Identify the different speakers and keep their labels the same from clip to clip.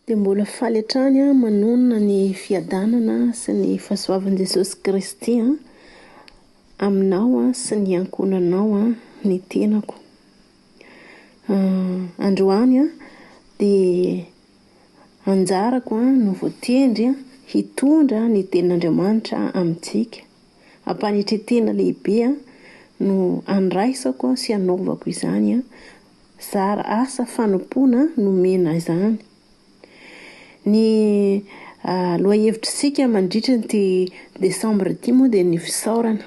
Speaker 1: dia mbola faly hatrany manonona ny fiadanana sy ny fahasoavan'i Jesosy Kristy aminao sy ny ankonanao ny tenako. Androany dia anjarako no voatendry hitondra ny tenin'Andriamanitra amintsika. Ampanitretena lehibe no andraisako sy anaovako izany. Zara asa fanompoana nomena izany. Ny lohahevitrisika mandritra ny Desambra ity moa dia ny fisaorana.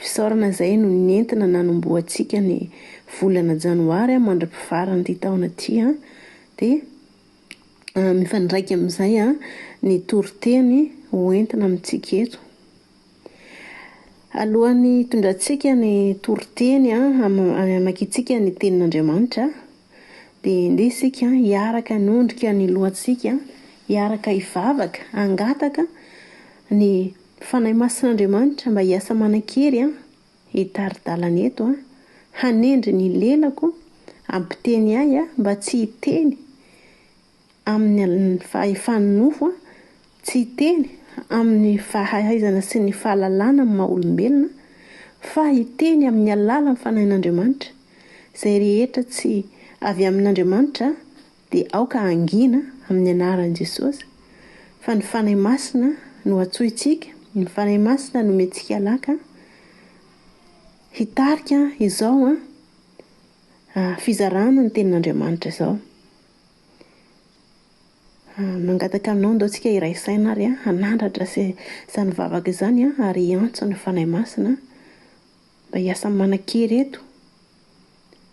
Speaker 1: Fisaorana izay no nentina nanomboantsika ny volana Janoary mandra-pifarana ity taona ity. Dia mifandraika amin'izay ny toriteny hoentina amintsika eto. Alohan'ny tondrantsika ny toriteny hamakitsika ny tenin'Andriamanitra dia indesika hiaraka nondrika ny lohantsika, hiaraka hivavaka, hangataka ny fanahy masin'Andriamanitra mba hiasa manan-kery hitari-dalana eto, hanendry ny lelako, ampiteny ahy mba tsy hiteny amin'ny fahefan'ny nofo, tsy hiteny amin'ny fahaizana sy ny fahalalana amin'ny maha-olombelona, fa hiteny amin'ny alala ny fanahin'Andriamanitra. Izay rehetra tsy avy amin'Andriamanitra dia aoka angina amin'ny anaran'i Jesosy. Fa ny fanahy masina no atsointsika, ny fanahy masina no mentsika alaka. Hitarika izao fizarana ny tenin'Andriamanitra izao. Mangataka aminao ndaontsika iray saina ary hanandratra izany vavaka izany ary antso ny fanahy masina mba hiasa manan-kery eto,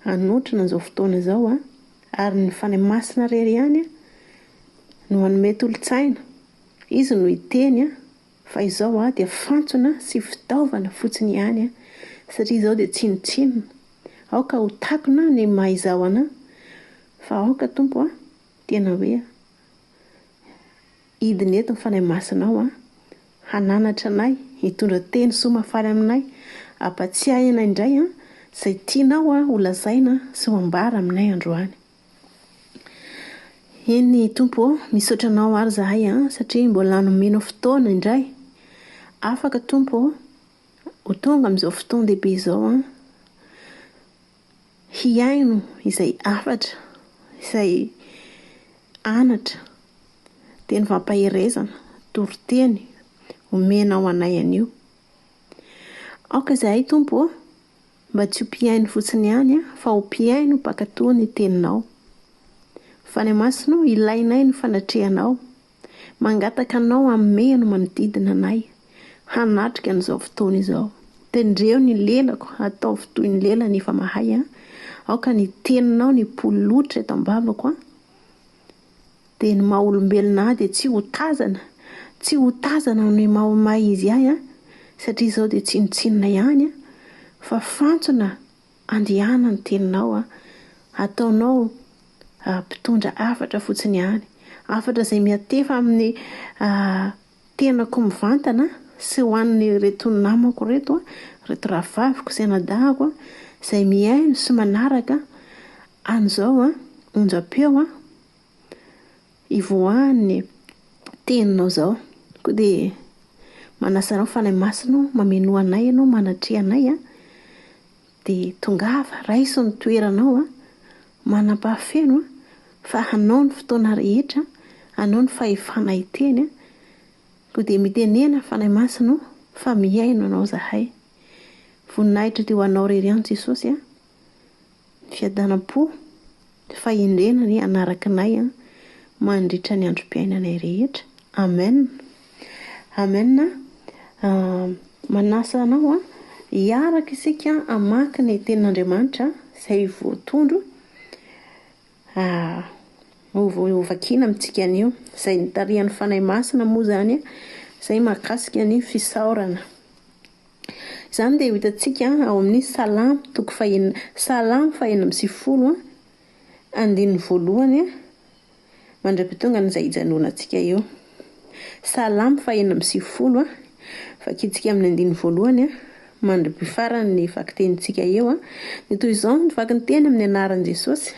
Speaker 1: hanotrina izao fotoana izao ary ny fanahy masina irery ihany no hanome tolo-tsaina. Izy no hiteny fa izao dia fantsona sy fitaovana fotsiny ihany satria izao dia tsinotsinona. Aoka ho takona ny mahizao anahy fa aoka Tompo tena hoe idiny eto ny fanahy masinao hananatra anay, hitondra teny soa mahafaly aminay, ampatsiahy anay indray izay tianao ho lazaina sy ho ambara aminay androany. Eny Tompo, misaotra anao ary zahay satria mbola nomenao fotoana indray. Afaka Tompo ho tonga amin'izao fotoana lehibe izao hiaino izay afatra, izay anatra, teny fampaherezana, toriteny omenao anay anio. Aoka izahay Tompo mba tsy ho mpiaino fotsiny ihany fa ho mpiaino mpakatoa ny teninao. Fanahy masinao ilainay ny fanatrehanao, mangataka anao amehano manodidina anay, hanatrika an'izao fotoana izao. Tendreo ny lelako, ataovy toy ny lela nefa mahay. Aoka ny teninao ny pololotra eto ambavako dia ny maha-olombelona dia tsy ho tazana, tsy ho tazana ny maha izy ahy satria izao dia tsinotsinona ihany fa fantsona andihana ny teninao, ataonao mpitondra afatra fotsiny ihany, afatra izay miatefa amin'ny tenako mivantana sy ho an'ny reto namako reto, reto rahavaviko izay nadahako izay miaino sy manaraka an'izao onjam-peo ivoahan'ny teninao izao. Koa dia manasa anao fanahy masinao, mameno anay ianao, manatre anay dia tongava raiso ny toeranao, manam-pahafeno fa hanao ny fotoana rehetra, hanao ny fahefana hiteny. Koa dia mitenena fanahy masinao fa miaino anao zahay. Voninahitra teo anao irery ihany Jesosy, fiadanam-po, fahendrenany hanaraka anay mandritra ny androm-piainanay rehetra. Amen. Amen. Manasa anao hiaraka isika hamaky ny tenin'Andriamanitra izay voatondro ho vakiana amintsika anio, izay nitarihan'ny fanahy masina moa izany, izay mahakasika ny fisaorana. Izany dia hitantsika ao amin'ny Salamo toko Salamo 120 andininy voalohany mandra-pitonga izay hijanonantsika eo. Salamo 120 vakitsika amin'ny andininy voalohany mandra-pifarany ny vakitentsika eo. Ny toy izao ny vaky ny teny amin'ny anaran'i Jesosy.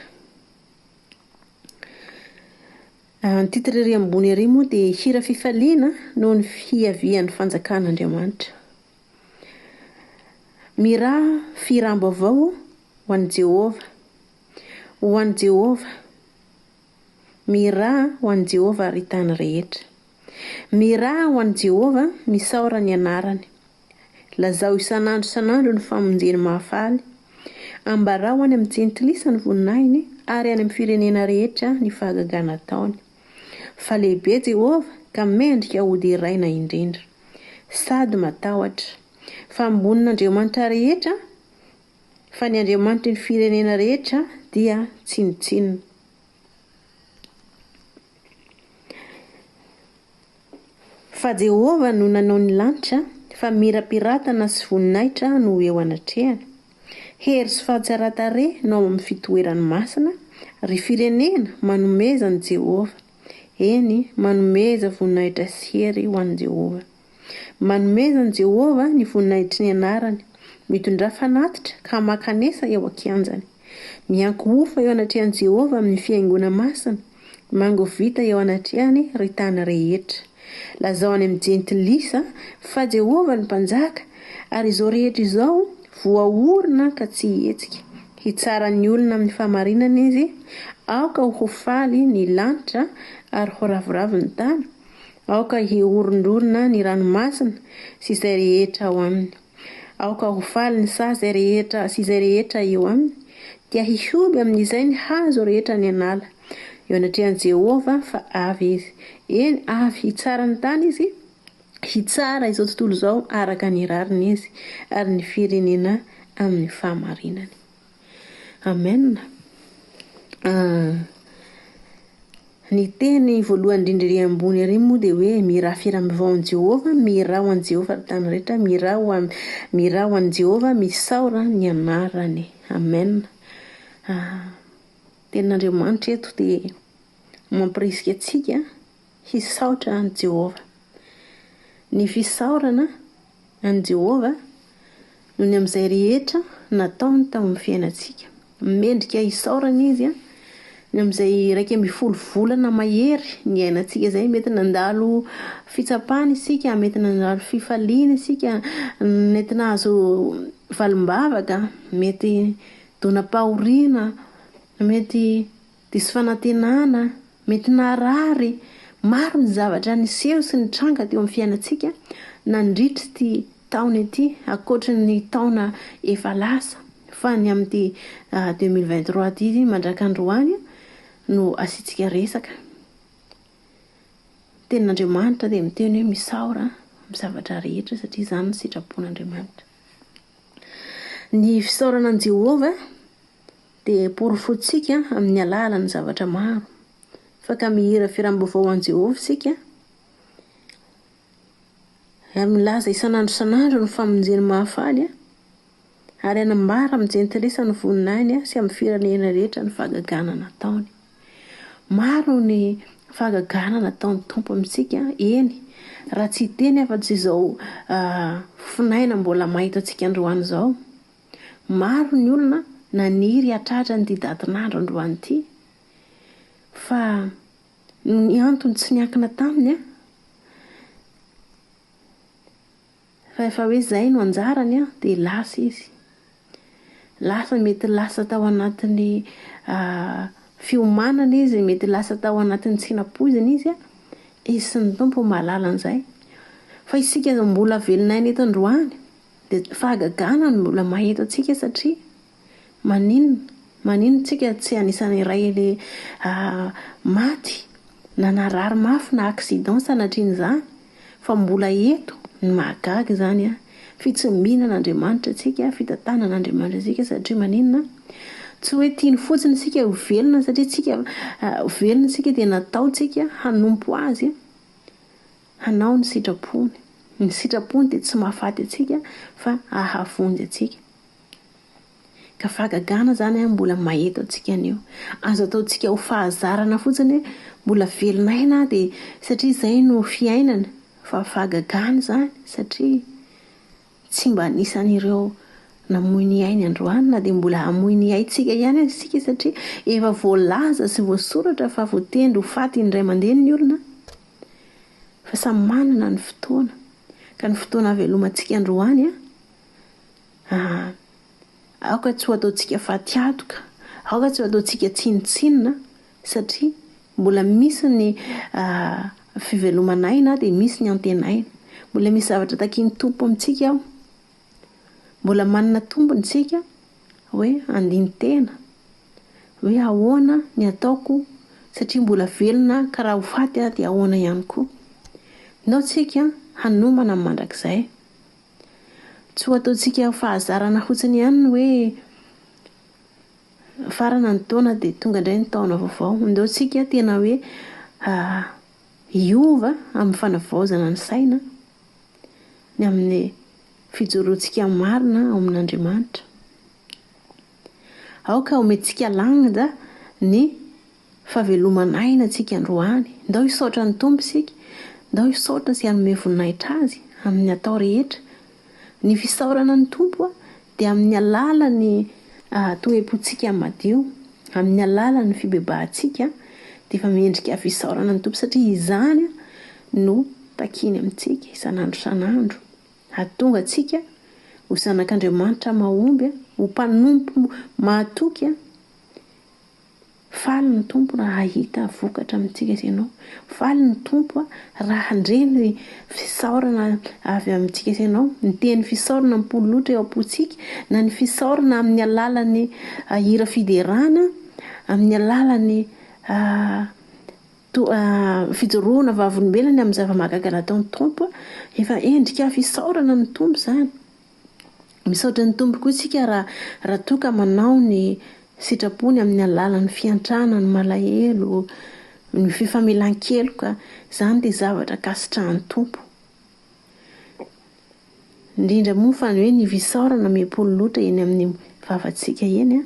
Speaker 1: Ny titry ery ambony ery moa dia hira fifaliana noho ny fiavian'ny fanjakan'Andriamanitra. Miraha firam-baovao ho an'i Jehova, ho an'i Jehova. Miraha ho an'i Jehova ary tany rehetra. Miraha ho an'i Jehova, Misaora ny anarany. Lazao isan'andro ny famonjeny mahafaly. Ambarao any amin'ny jentilisa ny voninahiny ary any amin'ny firenena rehetra ny fahagagana ataony. Fa lehibe Jehova ka mendrika hody iraina indrindra, sady matahotra. Fa ambonin'Andriamanitra rehetra, fa ny Andriamanitra ny firenena rehetra dia tsinotsinona. Fa Jehova no nanao ny lanitra, fa mirapiratana sy voninahitra no eo anatrehana. Hery sy fahatsara-tarehy no amin'ny fitoerany masina, ry firenena manomeza ny Jehova. Eny, manomeza voninahitra sy hery ho an'i Jehova. Manomeza ny Jehova ny voninahitry ny anarany, mitondra fanatitra ka makanesa eo an-kianjany. Mianko-ofa eo anatrehan'i Jehova amin'ny fiaingona masina, mangovita eo anatrehany ry tany rehetra. Lazao any amin'ny jentilisa fa Jehova ny mpanjaka, ary izao rehetra izao voaorina ka tsy hihetsika. Hitsara ny olona amin'ny famarinana izy, aoka ho faly ny lanitra ary ho ravoravo ny tany, aoka hiorondorona ny ranomasina sy izay rehetra ao aminy. Aoka ho faly ny saha izay rehetra sy izay rehetra eo aminy, dia hihoby amin'izay ny hazo rehetra ny anala. Eo anatrehan'i Jehova fa avy izy. Eny, avy hitsara ny tany izy, hitsara izao tontolo izao araka ny rariny izy, ary ny firenena amin'ny fahamarinany. Amen. Ny teny voalohany indrindra ambony ery moa dia hoe miraha firam-baovao an'i Jehova, miraha ho an'i Jehova ary tany rehetra, miraha ho an'i Jehova, Misaora ny anarany. Amen. Tenin'Andriamanitra eto dia mampirisika antsika hisaotra an'i Jehova. Ny fisaorana an'i Jehova noho ny amin'izay rehetra nataony tao amin'ny fiainantsika. Mendrika hisaorana izy ny amin'izay 12 volana mahery ny ainantsika izay. Mety nandalo fitsapana isika, mety nandalo fifaliana isika, mety nahazo valim-bavaka, mety donam-pahoriana, mety diso fanantenana, mety narary. Maro ny zavatra niseho sy nitranga teo amin'ny fiainantsika nandritra ty taona ity, ankoatra ny taona efa lasa. Fa ny amin'ny 2023 ity mandrakandroany no asitsika resaka. Tenin'Andriamanitra dia miteny hoe misaora amin'ny zavatra rehetra satria izany ny sitrapon'Andriamanitra. Ny fisaorana an'i Jehova dia porofotsika amin'ny alalan'ny zavatra maro. Fa ka mihira firam-baovao an'i Jehova isika, milaza isan'andro ny famonjeny mahafaly, ary anambara amin'ny jentilisa ny voninahiny sy amin'ny firenena rehetra ny fahagagana nataony. Maro ny fahagagana nataony Tompo amintsika. Eny, raha tsy teny afa-tsy izao finaina mbola mahita antsika androany izao. Maro ny olona naniry hatratra ny datin'andro androany ity. Fa ny antony tsy niankina taminy fa efa hoe izay no anjarany dia lasa izy. Lasa, mety lasa tao anatin'ny fiomanana izy, mety lasa tao anatin'ny tsinam-poizina izy. Izy sy ny Tompo mahalala an'izay. Fa isika mbola velonay eto androany dia fahagagana no mbola mahita antsika satria maninona tsika tsy anisan'ny iray ilay maty na narary mafy na accident sanatrian'izany, fa mbola eto ny mahagaga izany fitsimbihan'Andriamanitra tsika, fitantanan'Andriamanitra tsika satria maninona tsy hoe tiany fotsiny sika ho velona satria tsika velona sika dia natao tsika hanompo azy, hanao ny sitrapony. Ny sitrapony dia tsy mahafaty atsika fa ahavonjy atsika. Ka fahagagana zany mbola mahita antsika anio. Azo ataontsika ho fahazarana fotsiny mbola velonaina dia satria izay no fiainana, fa fahagagana zany satria tsy mba anisan'ireo namoy ny ainy androany na dia mbola hamoy ny aintsika ihany azy isika satria efa voalaza sy voasoratra fa voatendry ho faty indray mandeha ny olona fa samy manana ny fotoana ka ny fotoana havelomantsika androany aoka tsy ho ataontsika faty atoka, aoka tsy ho ataontsika tsinotsinona satria mbola misy ny fivelomanaina dia misy ny antenaina. Mbola misy zavatra takiany tompo amintsika aho, mbola manana tombony tsika hoe andiny tena hoe ahoana ny ataoko satria mbola velona ka raha ho faty dia ahoana ihany koa. Nao tsika hanomana mandrakizay, tsy ho ataontsika fahazarana fotsiny ihany hoe farana ny taona dia tonga indray ny taona vaovao. Ndao tsika tena hoe hiova amin'ny fanavaozana ny saina ny amin'ny fijoroantsika marina ao amin'Andriamanitra. Aoka omentsika lanja ny fahavelomanaina antsika androany. Ndao hisaotra ny tompo isika, ndao hisaotra sy hanome voninahitra azy amin'ny atao rehetra. Ny fisaorana ny tompo dia amin'ny alalan'ny toe-pontsika madio, amin'ny alalan'ny fibebahantsika dia efa mendrika fisaorana ny tompo satria izany no takiny amintsika isan'andro isan'andro. Hahatonga antsika ho zanak'Andriamanitra mahomby, ho mpanompo mahatoky. Faly ny tompo raha hahita vokatra amintsika ianao. Faly ny tompo raha handreny fisaorana avy amintsika ianao. Ny teny fisaorana mipololotra eo am-pontsika, na ny fisaorana amin'ny alalan'ny hira fiderana, amin'ny alalan'ny fijoroana vavolombelona amin'ny zava-mahagaga nataon'ny tompo, efa endrika fisaorana ny tompo izany. Misaotra ny tompo koa isika raha toa ka manao ny sitrapony amin'ny alalan'ny fiantrana, ny malahelo, ny fifamelan-keloka. Izany dia zavatra kasitrahan'ny tompo. Indrindra moa fa hoe ny fisaorana mipololotra eny amin'ny vavantsika eny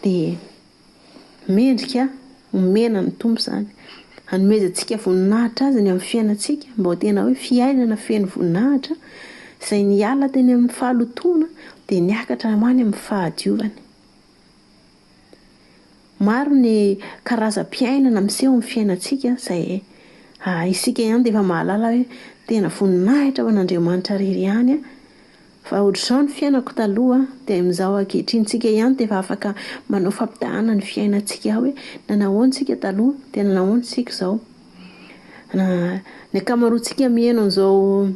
Speaker 1: dia mendrika omena ny tompo izany. Hanomezantsika voninahitra azy ny amin'ny fiainantsika mba ho tena hoe fiainana feno voninahitra izay niala teny amin'ny fahalotoana dia niakatra hoany amin'ny fahadiovana. Maro ny karazam-piainana miseho amin'ny fiainantsika izay isika ihany dia efa mahalala hoe tena voninahitra ho an'Andriamanitra irery ihany. Fa ohatr'izao ny fiainako taloha dia amin'izao ankehitrinsika ihany dia efa afaka manao fampitahana ny fiainantsika hoe nanahoantsika taloha dia nanahoantsika izao. Ny ankamaroantsika mihaino an'izao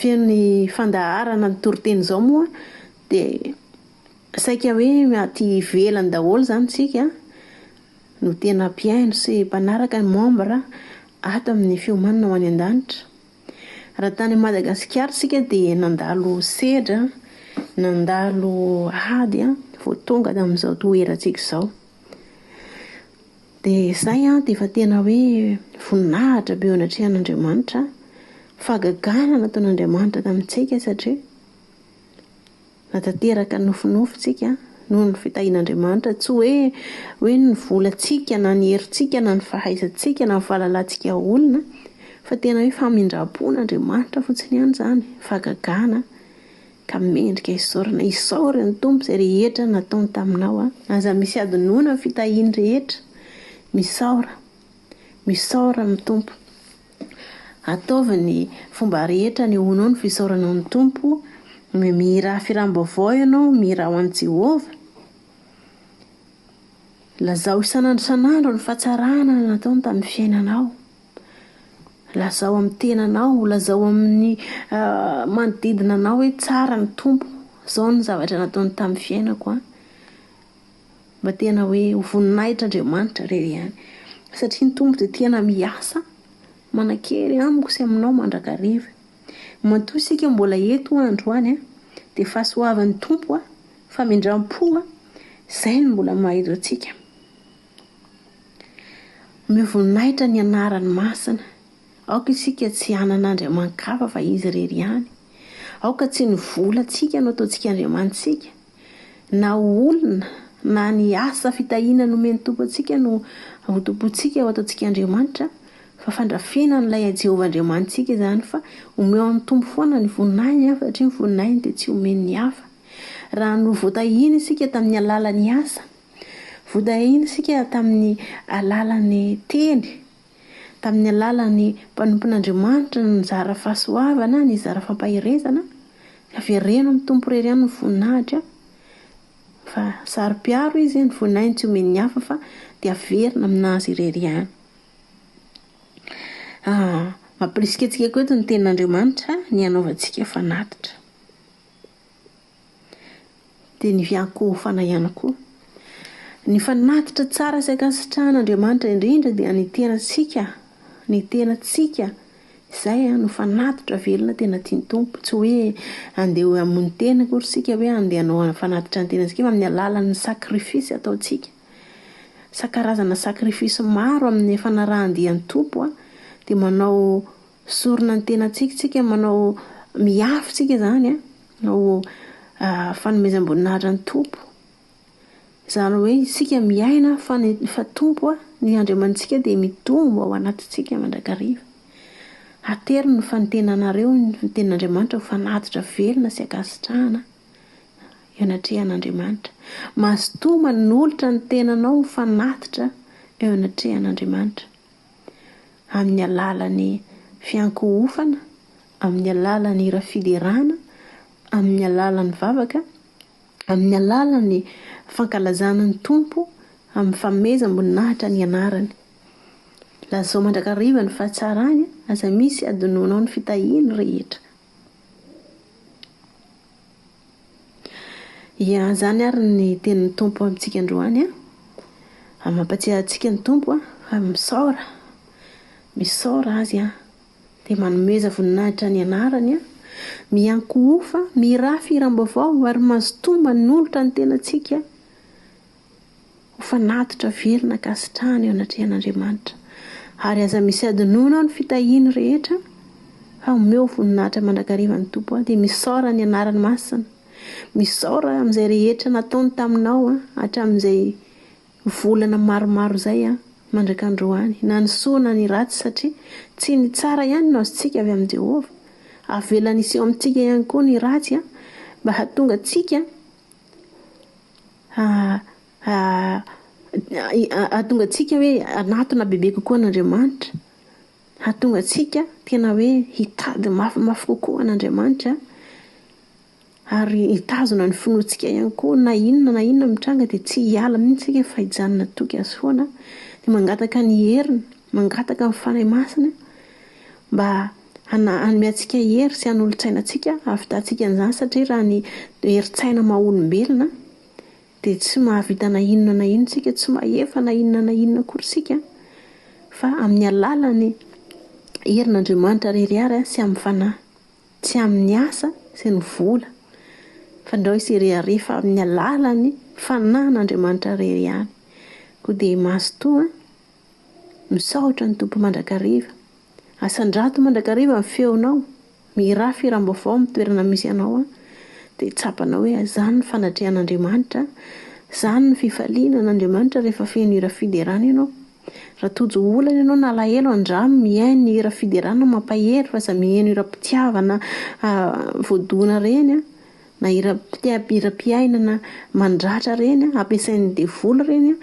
Speaker 1: feno ny fandaharana ny toriteny izao moa dia saika hoe aty ivelany daholo izany tsika no tena mpiaino sy mpanaraka ny membre ato amin'ny fiomanana ho any an-danitra. Raha tany Madagasikara sika dia nandalo sedra, nandalo ady vao tonga amin'izao toerantsika izao. Dia izay dia efa tena hoe voninahitra be eo anatrehan'Andriamanitra, fahagagana nataon'Andriamanitra tamintsika satria natateraka nofinofitsika noho ny fitahian'Andriamanitra. Tsy hoe ny volantsika na ny herintsika na ny fahaizantsika na ny fahalalantsika olona, fa tena hoe famindrapon'Andriamanitra fotsiny ihany izany. Fahagagana ka mendrika isaorana. Isaora ny tompo izay rehetra nataony taminao. Aza misy adinoana ny fitahiany rehetra, misaora ny tompo. Ataovy ny fomba rehetra ny hoanao ny fisaorana ny tompo. Mihira firam-baovao ianao, mihira ho an'i Jehovah. Lazao isan'andro isan'andro ny fahatsarana nataony tamin'ny fiainanao. Lazao amin'ny tenanao, lazao amin'ny manodidina anao hoe tsara ny tompo. Izao ny zavatra nataony tamin'ny fiainako. Mba tena hoe ho voninahitran'Andriamanitra irery ihany. Satria ny tompo dia tena miasa manan-kery amiko sy aminao mandrakariva. Matoa isika mbola eto androany dia fahasoavan'ny tompo famindram-po izay no mbola mahedro antsika. Mivoninahitra ny anarany masina. Aoka isika tsy anan'Andriamanikafa fa izy irery ihany. Aoka tsy ny volantsika no ataontsika Andriamanitsika, na olona na ny asa fitahiana nomeny tompo antsika no ho tompontsika ho ataontsika Andriamanitra, fa fandrafiana n'ilay Jehovahandriamanitsika izany fa omeo amin'ny tompo foana ny voninahiny satria ny voninahiny dia tsy omen'ny hafa. Raha no voatahina isika tamin'ny alalan'ny asa, voatahina isika tamin'ny alalan'ny teny, tamin'ny alalan'ny mpanompon'Andriamanitra ny zara fahasoavana, ny zara fampahirezana, averena amin'ny tompo irery ihany ny voninahitra. Fa saro-piaro izy, ny voninahiny tsy omen'ny hafa fa dia averina aminazy irery ihany. Mampirisika antsika koa eto ny tenin'Andriamanitra ny hanaovantsika fanatitra. Dia ny fiankohofana ihany koa. Ny fanatitra tsara sy ankasitrahan'Andriamanitra indrindra dia ny tenantsika izay no fanatitra velona tena tiany tompo. Tsy hoe andeha hamono tena akory sika hoe andeha hanao fanatitra ny tenantsika fa amin'ny alalan'ny sakrifisy ataontsika. Karazana sakrifisy maro amin'ny fanarahan-dian'ny tompo dia manao sorona ny tenantsika, tsika manao miafy tsika izany manao fanomezam-boninahitra ny tompo. Izany hoe isika miaina fa tompo ny Andriamanitsika dia mitombo ao anatintsika mandrakariva. Aterina fa ny tenanareo ny tenin'Andriamanitra ho fanatitra velona sy ankasitrahana eo anatrehan'Andriamanitra. Mahasotomana ny nolotra ny tenanao ho fanatitra eo anatrehan'Andriamanitra amin'ny alalan'ny fiankohofana, amin'ny alalan'ny hira fiderana, amin'ny alalan'ny vavaka, amin'ny alalan'ny fankalazana ny tompo, amin'ny fanomezam-boninahitra ny anarany. Lazao mandrakariva ny fahatsarany, aza misy adononao ny fitahiany rehetra. Izany ary ny tenin'ny tompo amintsika androany. Mampatsiahy antsika ny tompo fa misaora azy dia manomeza voninahitra ny anarany, miankohofa, mirafy iram-baovao ary mazotomba ny nolotra ny tenantsika ho fanatitra velona ankasitrahana eo anatrehan'Andriamanitra. Ary aza misy adononao ny fitahiany rehetra fa omeo voninahitra mandrakariva ny tompo dia misaora ny anarany masina. Misaora amin'izay rehetra nataony taminao hatramin'izay volana maromaro izay mandrakandroany. Na ny soa na ny ratsy satria tsy ny tsara ihany no azontsika avy amin'i Jehovah. Avelana iseho amintsika ihany koa ny ratsy mba hahatonga antsika hahatonga antsika hoe anatona bebe kokoa n'Andriamanitra. Hahatonga antsika tena hoe hitady mafimafy kokoa an'Andriamanitra ary hitazona ny finoantsika ihany koa na inona mitranga dia tsy hiala mihitsy isika fa hijanona toky azy foana. Dia mangataka ny heriny, mangataka ny fanahy masina mba hanome antsika hery sy hanolo-tsainantsika ahavitantsika an'izany satria raha ny herin-tsaina maha-olombelona dia tsy mahavita na inona isika, tsy mahefa na inona akory isika fa amin'ny alalan'ny herin'Andriamanitra rehery sy amin'ny fanahy, tsy amin'ny asa sy ny vola fa ndao isereare fa amin'ny alalan'ny fanahin'Andriamanitra rehery ihany. Koa dia mahazotoa misaotra ny tompo mandrakariva. Asan-drato mandrakariva ny feonao, mirafy iram-baovao amin'ny toerana misy ianao dia tsapanao hoe izany ny fanatrehan'Andriamanitra, izany ny fifaliana n'Andriamanitra rehefa feno hira fiderana ianao. Raha tojo olana ianao na alahelo andramo mihaino ny hira fiderana mampahery fa aza mihaino hira-pitiavana voadoana ireny na hira-piainana mandratra ireny ampiasain'ny devoly ireny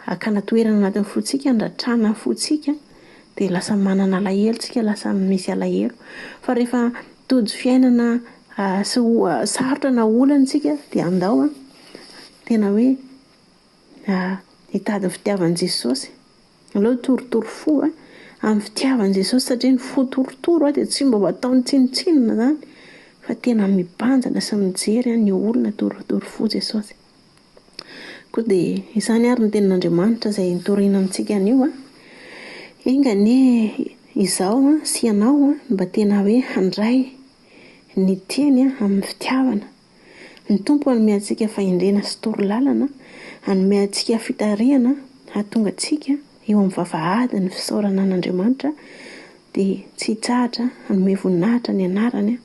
Speaker 1: hakana toerana anatin'ny fontsika, handratrana ny fontsika dia lasa manana alahelo tsika, lasa misy alahelo. Fa rehefa tojo fiainana sarotra na olana tsika dia andao tena hoe hitady ny fitiavan'i Jesosy. Aleo torotoro fo amin'ny fitiavan'i Jesosy satria ny fo torotoro dia tsy mba ataony tsinotsinona izany fa tena mibanjana sy mijery ny olona torotoro fo Jesosy. Koa dia izany ary ny tenin'Andriamanitra izay nitoriana amintsika anio. Engane izao sy ianao mba tena hoe handray ny teny amin'ny fitiavana. Ny tompo hanome antsika fahendrena sy torolalana, hanome antsika fitariana, hahatonga antsika eo amin'ny vavahady ny fisaorana an'Andriamanitra dia tsy hitsahatra hanome voninahitra ny anarany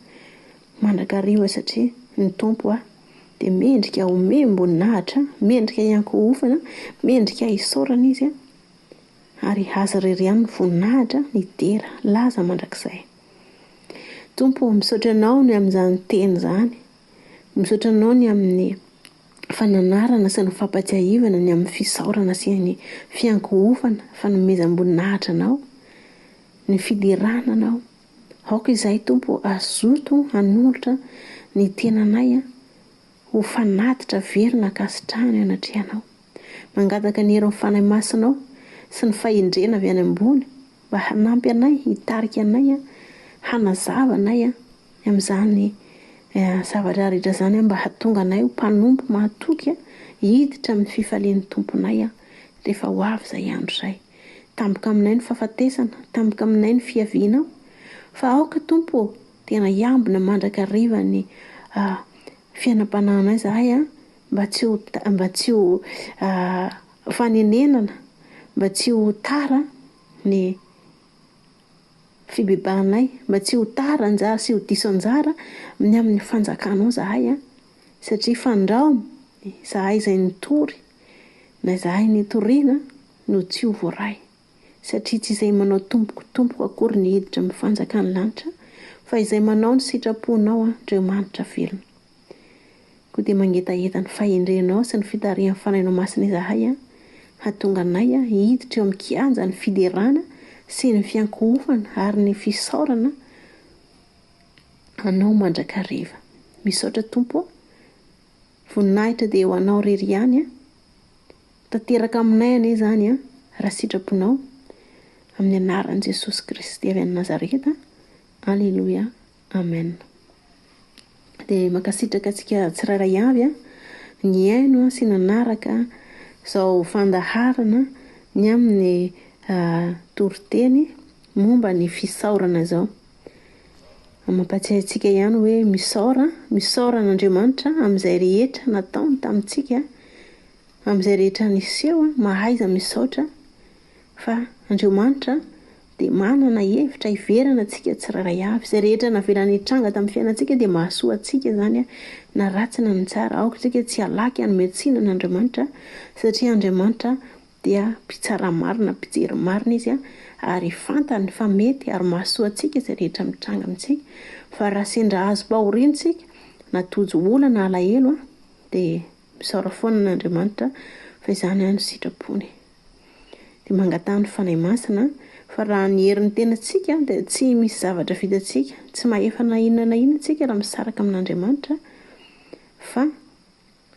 Speaker 1: mandrakariva satria ny tompo dia mendrika homem-boninahitra, mendrika hiankohofana, mendrika hisaorana izy ary aza rery ihany ny voninahitra nidera laza mandrakizay. Tompo, misaotra anao ny amin'izany teny izany, misaotra anao ny amin'ny fananarana sy ny fampatsiahivana ny amin'ny fisaorana sy ny fiangohofana fanomezam-boninahitra anao, ny fiderana anao. Aoka izay Tompo azoto hanolotra ny tenanay ho fanatitra verina kasitrahana anatrehanao. Mangataka ny hery fanahy masinao sy ny fahendrena avy any ambony mba hanampy anay, hitarika anay, hanazava anay amin'izany zavatra rehetra izany mba hahatonga anay ho mpanompo mahatoky hiditra amin'ny fifalian'ny tomponay rehefa ho avy izay andro izay. Tampoka aminay ny fahafatesana, tampoka aminay ny fiavianao, fa aoka Tompo tena iambina mandrakariva ny fiainam-panahynay izahay mba tsy ho fanenenana, mba tsy ho tara ny fibebanay, mba tsy ho tara anjara sy ho diso anjara ny amin'ny fanjakanao izahay satria fandrao izahay izay nitory na izahay nitoriana no tsy ho voaray, satria tsy izay manao tompoka akory ny hiditra amin'ny fanjakany lanitra, fa izay manao ny sitraponao Andriamanitra velona. Koa dia mangetaeta ny fahendrenao sy ny fitarihan'ny fanahinao masina izahay hahatonga anay hiditra eo amin'ny kianja ny fiderana sy ny fiankohofana ary ny fisaorana anao mandrakariva. Misaotra Tompo, voninahitra dia ho anao rery ihany tanteraka aminay anie izany raha sitraponao, amin'ny anaran'i Jesosy Kristy avy any Nazareta. Alleluia, amen. Dia mankasitraka antsika tsirairay avy ny aino sy nanaraka izao fandaharana ny amin'ny toriteny momba ny fisaorana izao. Mampatsiahy antsika ihany hoe misaoran'Andriamanitra amin'izay rehetra nataony tamintsika, amin'izay rehetra niseho mahaiza misaotra, fa Andriamanitra dia manana hevitra hiverana antsika tsirairay avy. Izay rehetra navelany hitranga tamin'ny fiainantsika dia mahasoa antsika izany na ratsy na ny tsara. Aoka tsika tsy halaky hanome tsinan'Andriamanitra satria Andriamanitra dia mpitsara marina, mpijery marina izy ary fantany fa mety ary mahasoa antsika izay rehetra mitranga amintsika. Fa raha sendra azo pahoriana tsika na tojo olana alahelo dia misaora foana n'Andriamanitra fa izany no sitrapony. Dia mangatany fanahy masina fa raha ny herin'ny tenantsika dia tsy misy zavatra vitantsika, tsy mahefa na inona na inona tsika raha misaraka amin'Andriamanitra, fa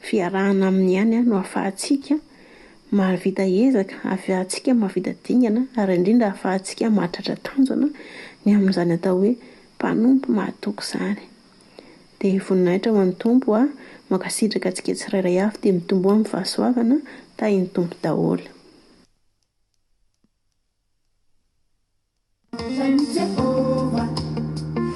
Speaker 1: fiarahana amin'ny ihany no ahafahantsika mahavita ezaka, ahafahantsika mahavita dingana, ary indrindra ahafahantsika mahatratra tanjona ny amin'izany atao hoe mpanompo mahatoky izany. Dia voninahitra ho an'ny Tompo mankasitraka antsika tsirairay avy dia mitombo amin'ny fahasoavana tahin'ny Tompo daholo.
Speaker 2: Misaotra ny Jehovah.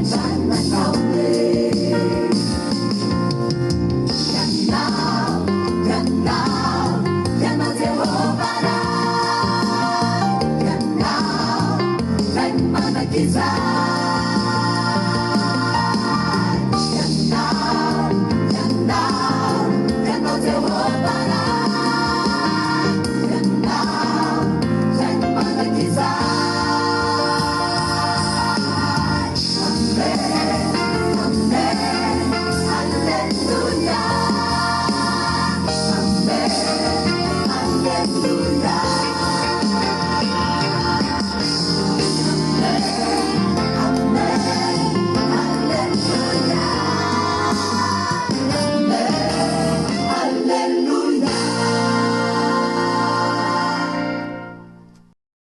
Speaker 2: Jangan